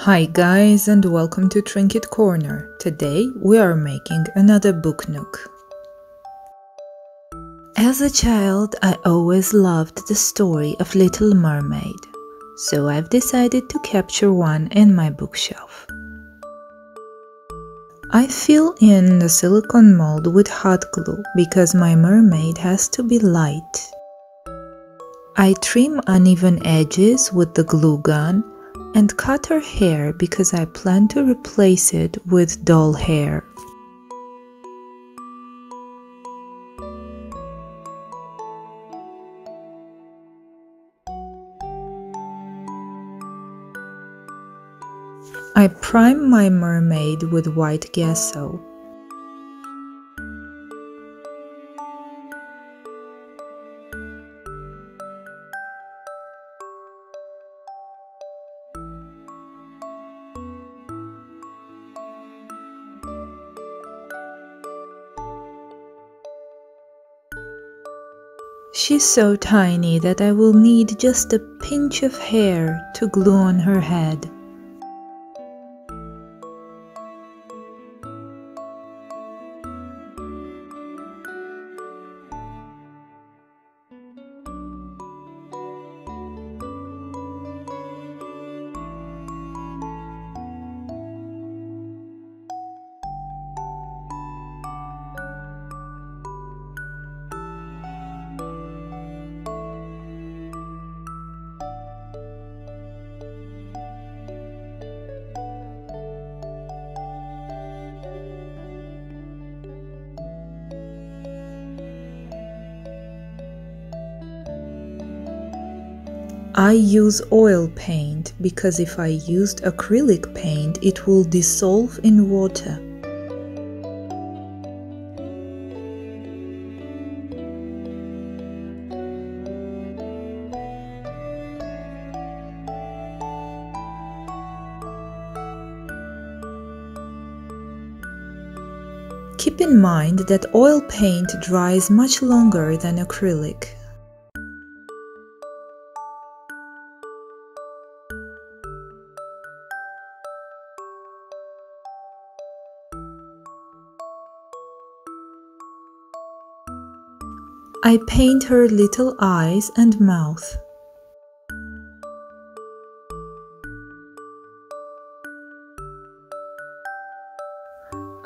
Hi guys and welcome to Trinket Corner. Today we are making another booknook. As a child, I always loved the story of Little Mermaid, so I've decided to capture one in my bookshelf. I fill in the silicone mold with hot glue because my mermaid has to be light. I trim uneven edges with the glue gun and cut her hair because I plan to replace it with doll hair. I prime my mermaid with white gesso. She's so tiny that I will need just a pinch of hair to glue on her head. I use oil paint because if I used acrylic paint, it will dissolve in water. Keep in mind that oil paint dries much longer than acrylic. I paint her little eyes and mouth.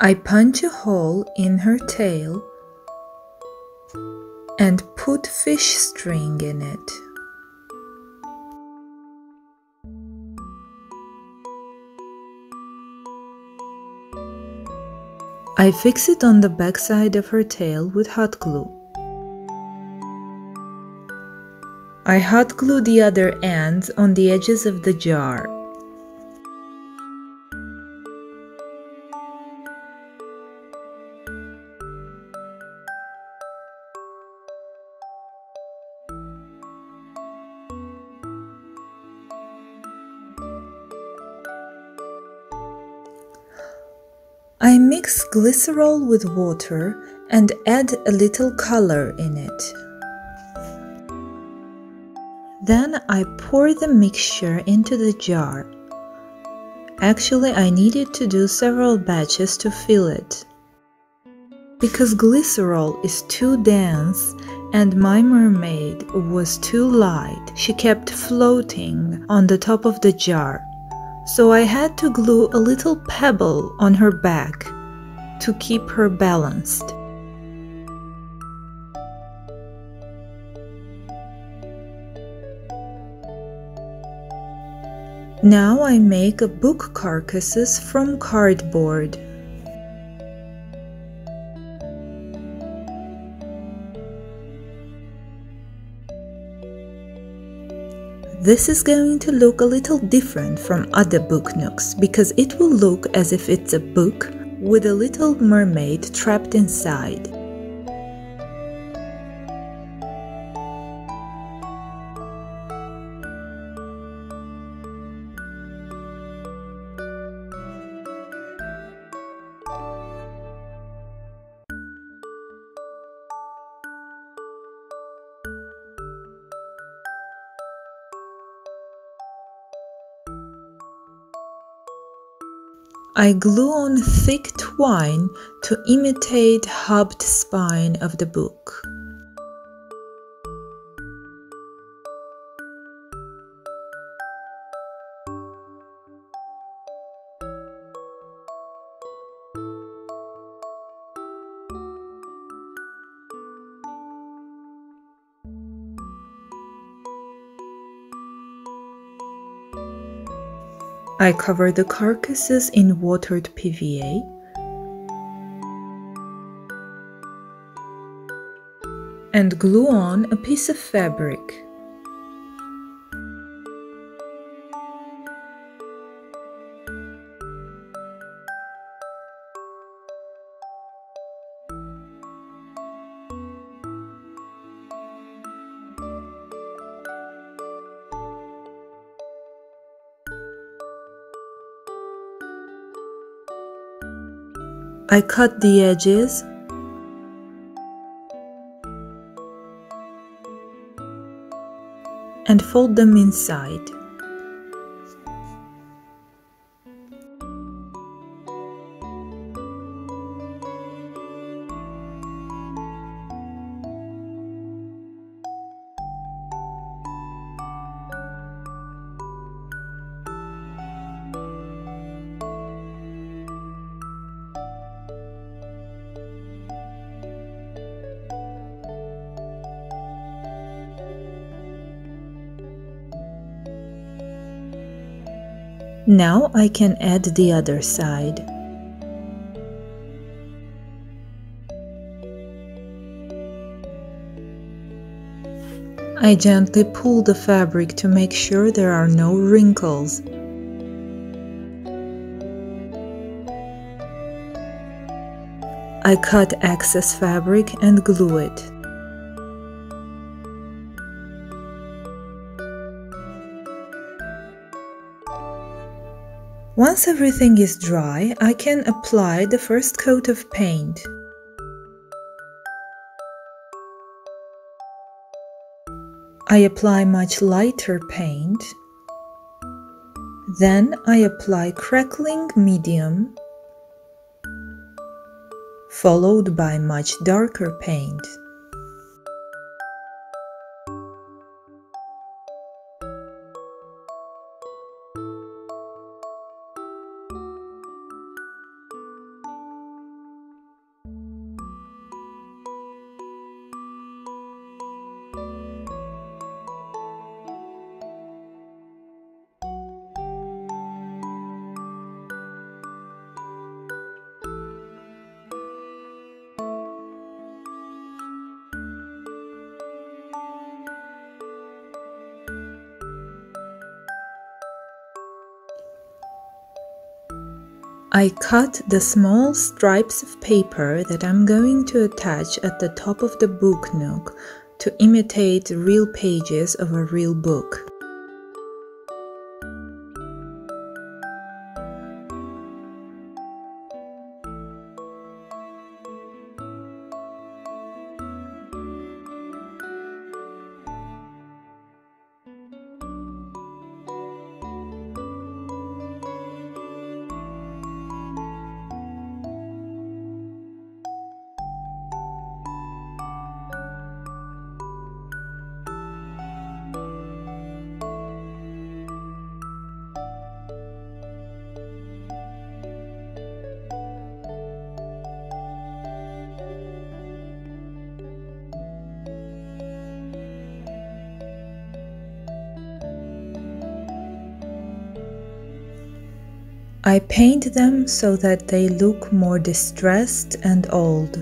I punch a hole in her tail and put fish string in it. I fix it on the backside of her tail with hot glue. I hot glue the other ends on the edges of the jar. I mix glycerol with water and add a little color in it. Then I pour the mixture into the jar. Actually, I needed to do several batches to fill it. Because glycerol is too dense and my mermaid was too light, she kept floating on the top of the jar. So I had to glue a little pebble on her back to keep her balanced. Now I make a book carcasses from cardboard. This is going to look a little different from other booknooks because it will look as if it's a book with a little mermaid trapped inside. I glue on thick twine to imitate hubbed spine of the book. I cover the carcasses in watered PVA and glue on a piece of fabric. I cut the edges and fold them inside. Now I can add the other side. I gently pull the fabric to make sure there are no wrinkles. I cut excess fabric and glue it. Once everything is dry, I can apply the first coat of paint. I apply much lighter paint. Then I apply Crackling medium, followed by much darker paint. I cut the small stripes of paper that I'm going to attach at the top of the booknook to imitate real pages of a real book. I paint them so that they look more distressed and old.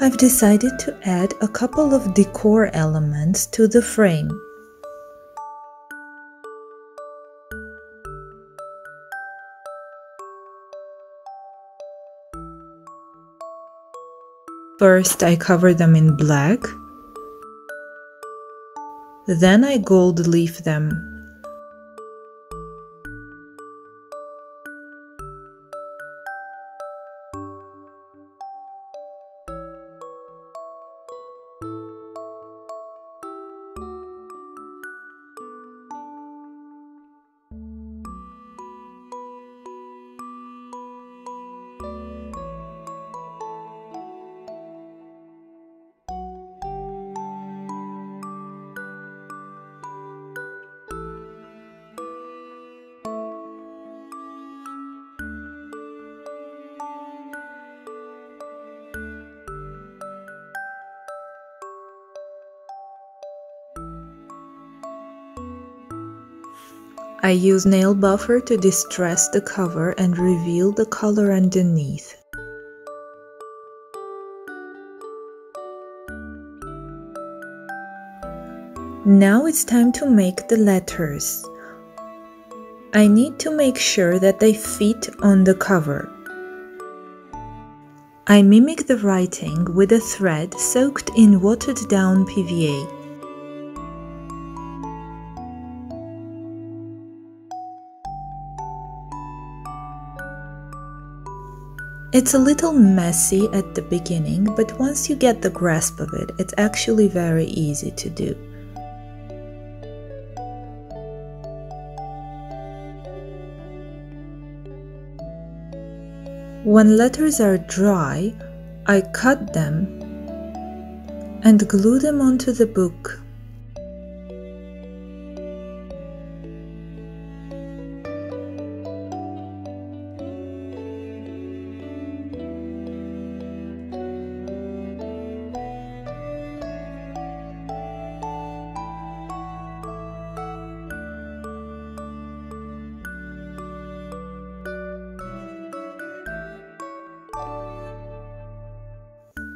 I've decided to add a couple of decor elements to the frame. First, I cover them in black, then I gold leaf them. I use nail buffer to distress the cover and reveal the color underneath. Now it's time to make the letters. I need to make sure that they fit on the cover. I mimic the writing with a thread soaked in watered-down PVA. It's a little messy at the beginning, but once you get the grasp of it, it's actually very easy to do. When letters are dry, I cut them and glue them onto the book.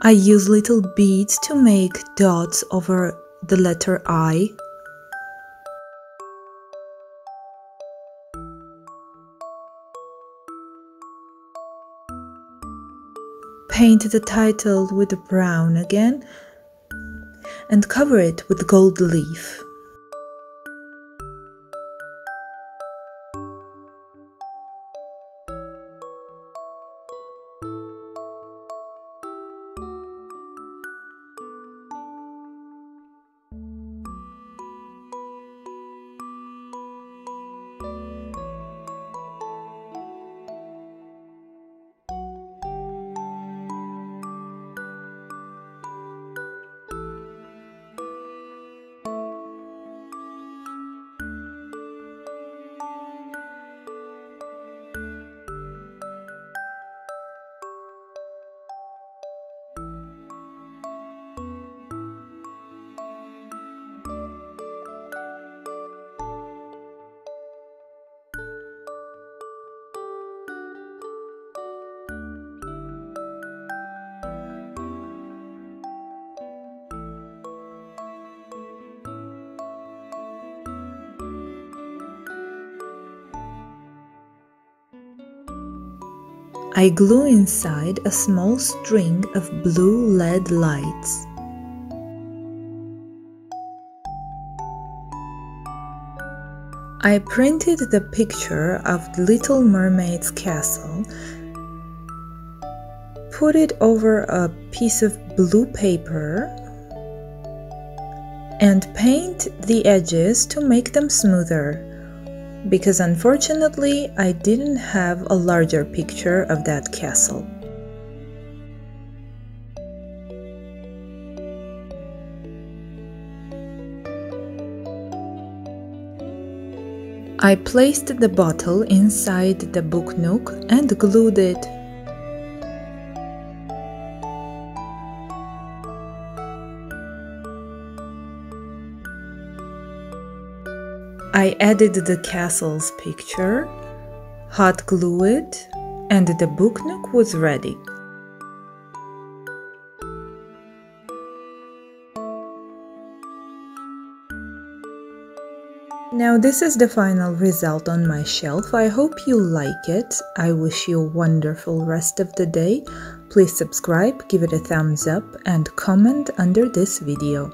I use little beads to make dots over the letter I. Paint the title with brown again and cover it with gold leaf. I glue inside a small string of blue LED lights. I printed the picture of Little Mermaid's castle, put it over a piece of blue paper, and paint the edges to make them smoother, because unfortunately I didn't have a larger picture of that castle. I placed the bottle inside the book nook and glued it. I added the castle's picture, hot glue it, and the book nook was ready. Now this is the final result on my shelf. I hope you like it. I wish you a wonderful rest of the day. Please subscribe, give it a thumbs up, and comment under this video.